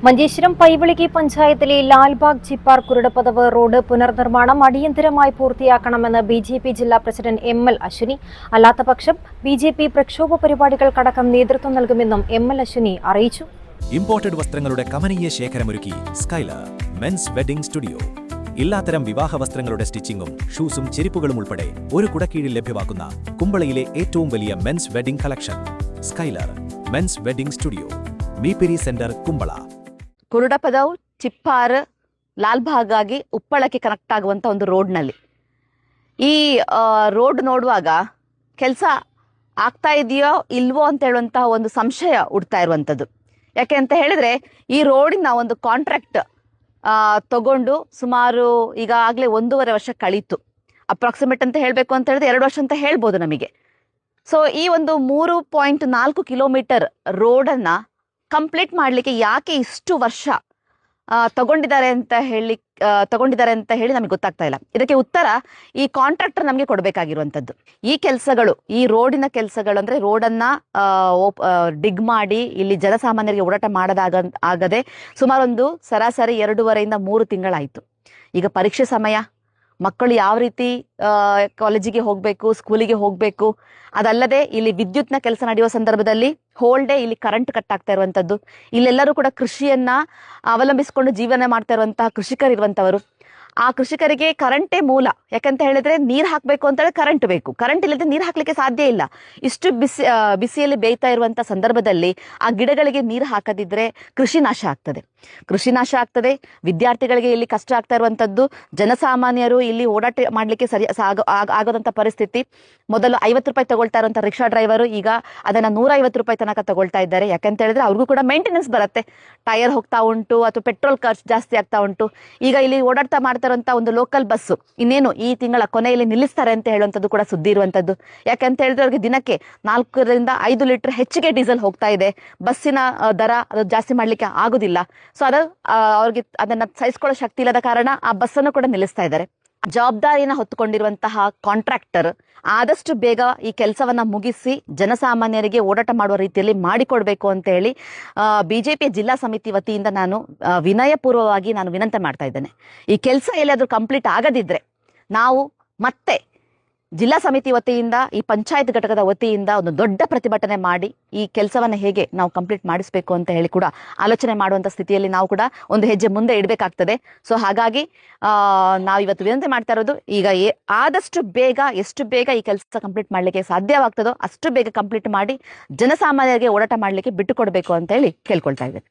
മഞ്ചേശ്വരം പൈവിളികി പഞ്ചായത്തിലെ ലാൽബാഗ് ചിപ്പാർ കുരുടപ്പതവ് റോഡ് പുനർനിർമ്മാണം അടിയന്തരമായി പൂർത്തിയാക്കണമെന്ന് ബിജെപി ജില്ലാ പ്രസിഡന്റ് എം.എൽ. അശ്വിനി. അല്ലാത്തപക്ഷം ബിജെപി പ്രക്ഷോഭ പരിപാടികൾക്കടക്കം നേതൃത്വം നൽകുമെന്നും എം.എൽ. അശ്വിനി അറിയിച്ചു. ഇമ്പോർട്ടഡ് വസ്ത്രങ്ങളുടെ കമനീയ ശേഖരമൊരുക്കി സ്കൈലർ മെൻസ് വെഡിംഗ് സ്റ്റുഡിയോ. എല്ലാത്തരം വിവാഹ വസ്ത്രങ്ങളുടെ സ്റ്റിച്ചിങ്ങും ഷൂസും ചെരിപ്പുകളും ഉൾപ്പെടെ ഒരു കുടക്കീഴിൽ ലഭ്യമാക്കുന്ന കുമ്പളയിലെ ഏറ്റവും വലിയ men's wedding collection Skyler men's wedding studio, മീപിരി സെന്റർ, ಕುಂಬಳ. ಕುರುಡಪದವು ಚಿಪ್ಪಾರು ಲಾಲ್ಬಾಗ್ ಆಗಿ ಉಪ್ಪಳಕ್ಕೆ ಕನೆಕ್ಟ್ ಆಗುವಂತ ಒಂದು ರೋಡ್ನಲ್ಲಿ ಈ ರೋಡ್ ನೋಡುವಾಗ ಕೆಲಸ ಆಗ್ತಾ ಇದೆಯೋ ಇಲ್ವೋ ಅಂತ ಹೇಳುವಂತಹ ಒಂದು ಸಂಶಯ ಉಡ್ತಾ ಇರುವಂಥದ್ದು. ಯಾಕೆ ಅಂತ ಹೇಳಿದ್ರೆ ಈ ರೋಡಿನ ಒಂದು ಕಾಂಟ್ರಾಕ್ಟ್ ತಗೊಂಡು ಸುಮಾರು ಈಗಾಗಲೇ 1.5 ವರ್ಷ ಕಳೀತು. ಅಪ್ರಾಕ್ಸಿಮೇಟ್ ಅಂತ ಹೇಳಬೇಕು ಅಂತ ಹೇಳಿದ್ರೆ 2 ವರ್ಷ ಅಂತ ಹೇಳ್ಬೋದು ನಮಗೆ. ಸೊ ಈ ಒಂದು 3.4 ಕಿಲೋಮೀಟರ್ ರೋಡನ್ನ ಕಂಪ್ಲೀಟ್ ಮಾಡಲಿಕ್ಕೆ ಯಾಕೆ ಇಷ್ಟು ವರ್ಷ ತಗೊಂಡಿದ್ದಾರೆ ಅಂತ ಹೇಳಿ ನಮಗೆ ಗೊತ್ತಾಗ್ತಾ ಇಲ್ಲ. ಇದಕ್ಕೆ ಉತ್ತರ ಈ ಕಾಂಟ್ರಾಕ್ಟರ್ ನಮಗೆ ಕೊಡಬೇಕಾಗಿರುವಂಥದ್ದು. ಈ ಕೆಲಸಗಳು, ಈ ರೋಡಿನ ಕೆಲಸಗಳು ಅಂದ್ರೆ ರೋಡನ್ನ ಡಿಗ್ ಮಾಡಿ ಇಲ್ಲಿ ಜನಸಾಮಾನ್ಯರಿಗೆ ಓಡಾಟ ಆಗದೆ ಸುಮಾರು ಒಂದು ಸರಾಸರಿ 2.5 ಇಂದ 3 ತಿಂಗಳಾಯಿತು. ಈಗ ಪರೀಕ್ಷೆ ಸಮಯ, ಮಕ್ಕಳು ಯಾವ ರೀತಿ ಕಾಲೇಜಿಗೆ ಹೋಗಬೇಕು, ಸ್ಕೂಲಿಗೆ ಹೋಗಬೇಕು, ಅದಲ್ಲದೆ ಇಲ್ಲಿ ವಿದ್ಯುತ್ನ ಕೆಲಸ ನಡೆಯುವ ಸಂದರ್ಭದಲ್ಲಿ ಹೋಲ್ ಡೇ ಇಲ್ಲಿ ಕರೆಂಟ್ ಕಟ್ ಆಗ್ತಾ ಇರುವಂತದ್ದು. ಇಲ್ಲೆಲ್ಲರೂ ಕೂಡ ಕೃಷಿಯನ್ನ ಅವಲಂಬಿಸಿಕೊಂಡು ಜೀವನ ಮಾಡ್ತಾ ಇರುವಂತಹ ಕೃಷಿಕರಿರುವಂತವರು. ಆ ಕೃಷಿಕರಿಗೆ ಕರೆಂಟೇ ಮೂಲ. ಯಾಕಂತ ಹೇಳಿದ್ರೆ ನೀರ್ ಹಾಕ್ಬೇಕು ಅಂತ ಹೇಳಿ ಕರೆಂಟ್ ಬೇಕು. ಕರೆಂಟ್ ಇಲ್ಲದೆ ನೀರ್ ಹಾಕ್ಲಿಕ್ಕೆ ಸಾಧ್ಯ ಇಲ್ಲ. ಇಷ್ಟು ಬಿಸಿಯಲ್ಲಿ ಬೇಯ್ತಾ ಇರುವಂತ ಸಂದರ್ಭದಲ್ಲಿ ಆ ಗಿಡಗಳಿಗೆ ನೀರು ಹಾಕದಿದ್ರೆ ಕೃಷಿ ನಾಶ ಆಗ್ತದೆ. ವಿದ್ಯಾರ್ಥಿಗಳಿಗೆ ಇಲ್ಲಿ ಕಷ್ಟ ಆಗ್ತಾ ಇರುವಂತದ್ದು. ಜನಸಾಮಾನ್ಯರು ಇಲ್ಲಿ ಓಡಾಟ ಮಾಡ್ಲಿಕ್ಕೆ ಆಗೋದಂತ ಪರಿಸ್ಥಿತಿ. ಮೊದಲು 50 ರೂಪಾಯಿ ತಗೊಳ್ತಾ ಇರುವಂತ ರಿಕ್ಷಾ ಡ್ರೈವರು ಈಗ ಅದನ್ನ 150 ರೂಪಾಯಿ ತನಕ ತಗೊಳ್ತಾ ಇದ್ದಾರೆ. ಯಾಕಂತ ಹೇಳಿದ್ರೆ ಅವ್ರಿಗೂ ಕೂಡ ಮೇಂಟೆನೆನ್ಸ್ ಬರುತ್ತೆ. ಟೈರ್ ಹೋಗ್ತಾ ಉಂಟು ಅಥವಾ ಪೆಟ್ರೋಲ್ ಖರ್ಚು ಜಾಸ್ತಿ ಆಗ್ತಾ ಉಂಟು. ಈಗ ಇಲ್ಲಿ ಓಡಾಡ್ತಾ ಮಾಡ್ತಾ ಇರುವಂತ ಒಂದು ಲೋಕಲ್ ಬಸ್ ಇನ್ನೇನು ಈ ತಿಂಗಳ ಕೊನೆಯಲ್ಲಿ ನಿಲ್ಲಿಸ್ತಾರೆ ಅಂತ ಹೇಳುವಂಥದ್ದು ಕೂಡ ಸುದ್ದಿ ಇರುವಂತದ್ದು. ಯಾಕಂತ ಹೇಳಿದ್ರೆ ಅವ್ರಿಗೆ ದಿನಕ್ಕೆ 4 ರಿಂದ 5 ಲೀಟರ್ ಹೆಚ್ಚಿಗೆ ಡೀಸೆಲ್ ಹೋಗ್ತಾ ಇದೆ. ಬಸ್ಸಿನ ದರ ಅದು ಜಾಸ್ತಿ ಮಾಡ್ಲಿಕ್ಕೆ ಆಗುದಿಲ್ಲ. ಸೊ ಅವ್ರಿಗೆ ಅದನ್ನ ಸಹಿಸಿಕೊಳ್ಳೋ ಶಕ್ತಿ ಇಲ್ಲದ ಕಾರಣ ಆ ಬಸ್ಸನ್ನು ಕೂಡ ನಿಲ್ಲಿಸ್ತಾ ಇದ್ದಾರೆ. ಜವಾಬ್ದಾರಿಯನ್ನ ಹೊತ್ತುಕೊಂಡಿರುವಂತಹ ಕಾಂಟ್ರಾಕ್ಟರ್ ಆದಷ್ಟು ಬೇಗ ಈ ಕೆಲಸವನ್ನ ಮುಗಿಸಿ ಜನಸಾಮಾನ್ಯರಿಗೆ ಓಡಾಟ ಮಾಡುವ ರೀತಿಯಲ್ಲಿ ಮಾಡಿಕೊಡ್ಬೇಕು ಅಂತ ಹೇಳಿ ಬಿಜೆಪಿಯ ಜಿಲ್ಲಾ ಸಮಿತಿ ವತಿಯಿಂದ ನಾನು ವಿನಯಪೂರ್ವವಾಗಿ ವಿನಂತಿ ಮಾಡ್ತಾ ಇದ್ದೇನೆ. ಈ ಕೆಲಸ ಎಲ್ಲಾದ್ರೂ ಕಂಪ್ಲೀಟ್ ಆಗದಿದ್ರೆ ನಾವು ಮತ್ತೆ ಜಿಲ್ಲಾ ಸಮಿತಿ ವತಿಯಿಂದ, ಈ ಪಂಚಾಯತ್ ಘಟಕದ ವತಿಯಿಂದ ಒಂದು ದೊಡ್ಡ ಪ್ರತಿಭಟನೆ ಮಾಡಿ ಈ ಕೆಲಸವನ್ನ ಹೇಗೆ ನಾವು ಕಂಪ್ಲೀಟ್ ಮಾಡಿಸಬೇಕು ಅಂತ ಹೇಳಿ ಕೂಡ ಆಲೋಚನೆ ಮಾಡುವಂತ ಸ್ಥಿತಿಯಲ್ಲಿ ನಾವು ಕೂಡ ಒಂದು ಹೆಜ್ಜೆ ಮುಂದೆ ಇಡಬೇಕಾಗ್ತದೆ. ಸೊ ಹಾಗಾಗಿ ನಾವು ಇವತ್ತು ವಿನಂತಿ ಮಾಡ್ತಾ ಇರೋದು, ಈಗ ಆದಷ್ಟು ಬೇಗ, ಎಷ್ಟು ಬೇಗ ಈ ಕೆಲಸ ಕಂಪ್ಲೀಟ್ ಮಾಡ್ಲಿಕ್ಕೆ ಸಾಧ್ಯವಾಗ್ತದೋ ಅಷ್ಟು ಬೇಗ ಕಂಪ್ಲೀಟ್ ಮಾಡಿ ಜನಸಾಮಾನ್ಯರಿಗೆ ಓಡಾಟ ಮಾಡ್ಲಿಕ್ಕೆ ಬಿಟ್ಟು ಕೊಡಬೇಕು ಅಂತ ಹೇಳಿ ಕೇಳ್ಕೊಳ್ತಾ ಇದ್ದೇನೆ.